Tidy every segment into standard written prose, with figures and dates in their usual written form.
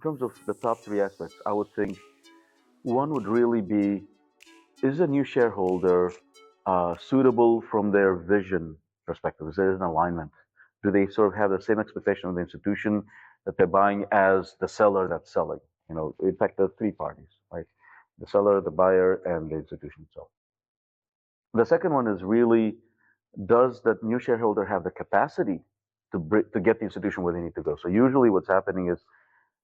terms of the top three aspects, I would think one would really be, is a new shareholder suitable from their vision perspective? Is there an alignment? Do they sort of have the same expectation of the institution that they're buying as the seller that's selling? In fact, there are three parties, right? The seller, the buyer, and the institution itself. The second one is really, does that new shareholder have the capacity to get the institution where they need to go? So usually what's happening is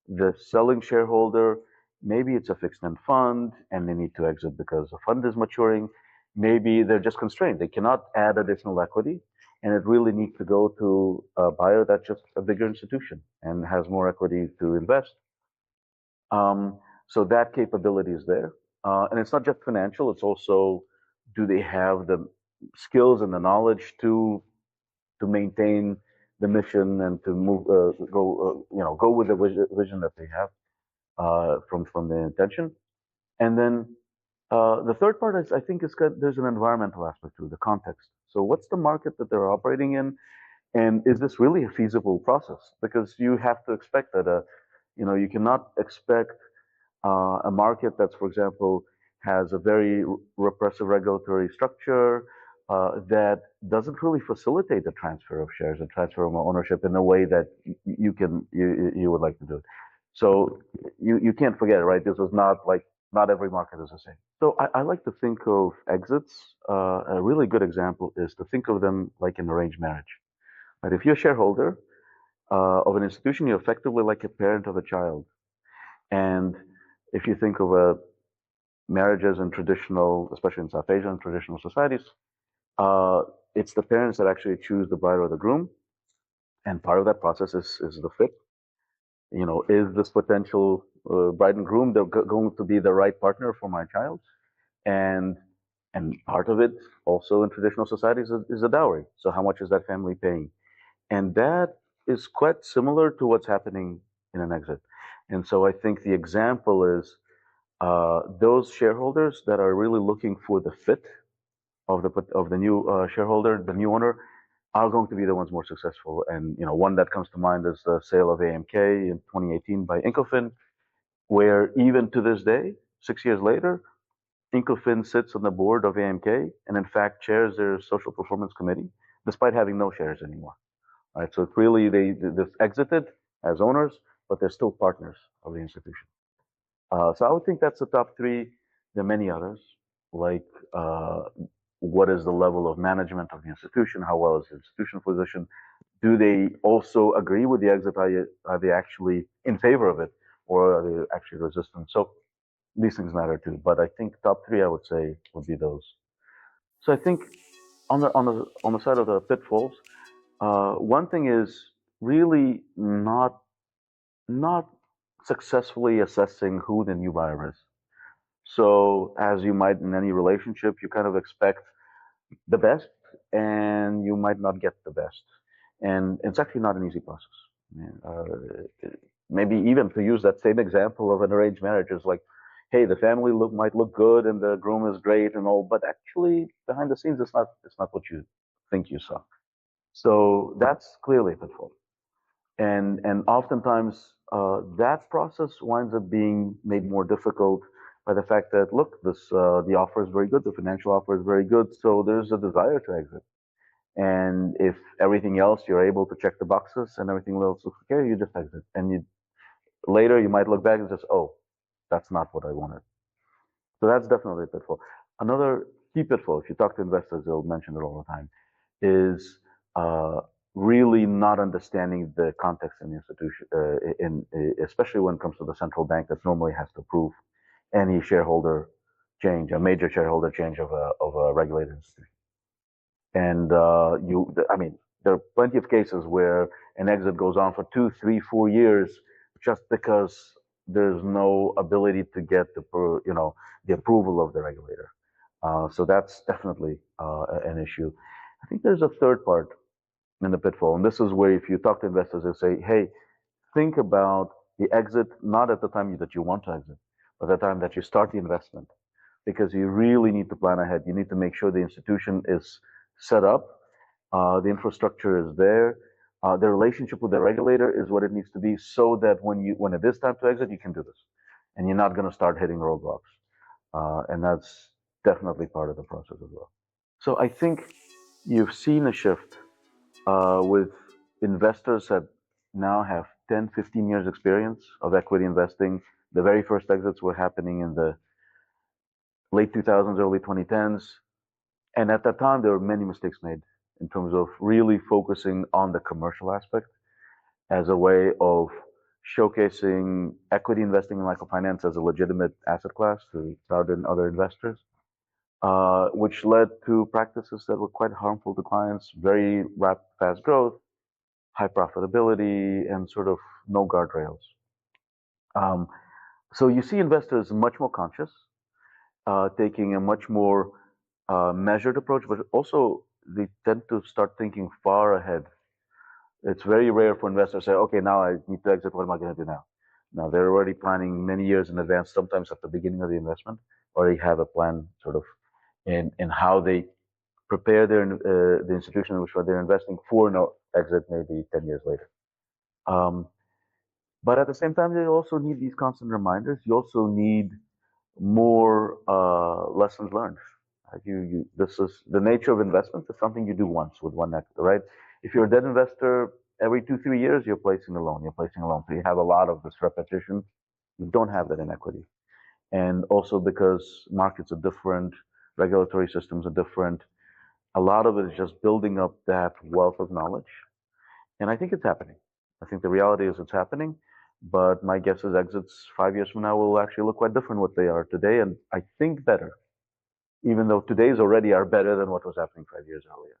the selling shareholder, maybe it's a fixed end fund and they need to exit because the fund is maturing. Maybe they're just constrained. They cannot add additional equity, and it really needs to go to a buyer that's just a bigger institution and has more equity to invest. So that capability is there. And it's not just financial, it's also, do they have the skills and the knowledge to maintain the mission and to move, go with the vision that they have from the intention. And then the third part is, I think, there's an environmental aspect to the context. So what's the market that they're operating in, and is this really a feasible process? Because you have to expect that you cannot expect a market that's, for example, has a very repressive regulatory structure that doesn't really facilitate the transfer of shares and transfer of ownership in a way that you would like to do it. So you can't forget it, right? This was not like, not every market is the same. So I like to think of exits. A really good example is to think of them like an arranged marriage. Right? If you're a shareholder of an institution, you're effectively like a parent of a child. And if you think of marriages in traditional, especially in South Asian traditional societies, it's the parents that actually choose the bride or the groom, and part of that process is the fit. Is this potential bride and groom going to be the right partner for my child? And part of it also in traditional societies is a dowry. So how much is that family paying? And that is quite similar to what's happening in an exit. And so I think the example is those shareholders that are really looking for the fit of the new shareholder, the new owner, are going to be the ones more successful. And one that comes to mind is the sale of AMK in 2018 by Incofin, where even to this day, 6 years later, Incofin sits on the board of AMK and in fact chairs their social performance committee, despite having no shares anymore. Right? So it's really they've exited as owners, but they're still partners of the institution. So I would think that's the top three. There are many others, like what is the level of management of the institution? How well is the institution positioned? Do they also agree with the exit? Are they actually in favor of it, or are they actually resistant? So these things matter too. But I think top three, I would say, would be those. So I think on the side of the pitfalls, one thing is really not successfully assessing who the new buyer is. So as you might in any relationship, you kind of expect the best, and you might not get the best, and it's actually not an easy process. Maybe even to use that same example of an arranged marriage is like, hey, the family might look good and the groom is great and all, but actually behind the scenes, it's not what you think you saw. So that's clearly a pitfall. And oftentimes that process winds up being made more difficult by the fact that, look, the offer is very good, the financial offer is very good, so there's a desire to exit. And if everything else, you're able to check the boxes and everything else looks okay, you just exit. And later you might look back and just, oh, that's not what I wanted. So that's definitely a pitfall. Another key pitfall, if you talk to investors, they'll mention it all the time, is really not understanding the context in the institution, especially when it comes to the central bank that normally has to approve any shareholder change, a major shareholder change of a regulated institution. And I mean, there are plenty of cases where an exit goes on for 2, 3, 4 years just because there's no ability to get the approval of the regulator. So that's definitely an issue. I think there's a third part in the pitfall, and this is where if you talk to investors, they say, hey, think about the exit not at the time that you want to exit, but at the time that you start the investment, because you really need to plan ahead. You need to make sure the institution is set up, the infrastructure is there, The relationship with the regulator is what it needs to be, so that when it is time to exit, you can do this, and you're not going to start hitting roadblocks. And that's definitely part of the process as well. So I think you've seen a shift with investors that now have 10, 15 years experience of equity investing. The very first exits were happening in the late 2000s, early 2010s. And at that time, there were many mistakes made in terms of really focusing on the commercial aspect as a way of showcasing equity investing in microfinance as a legitimate asset class to crowd in other investors, which led to practices that were quite harmful to clients, very rapid, fast growth, high profitability, and sort of no guardrails. Um, so you see investors much more conscious, taking a much more measured approach, but also they tend to start thinking far ahead. It's very rare for investors to say, okay, now I need to exit. What am I going to do now? Now they're already planning many years in advance, sometimes at the beginning of the investment, already have a plan sort of in how they prepare the institution in which they're investing for no exit maybe 10 years later. Um, but at the same time, they also need these constant reminders. You also need more lessons learned. This is the nature of investment. It's something you do once with one exit, right? If you're a debt investor, every 2, 3 years you're placing a loan. You're placing a loan, so you have a lot of this repetition. You don't have that in equity, and also because markets are different, regulatory systems are different. A lot of it is just building up that wealth of knowledge, and I think it's happening. I think the reality is it's happening, but my guess is exits 5 years from now will actually look quite different what they are today, and I think better, even though today's already are better than what was happening 5 years earlier.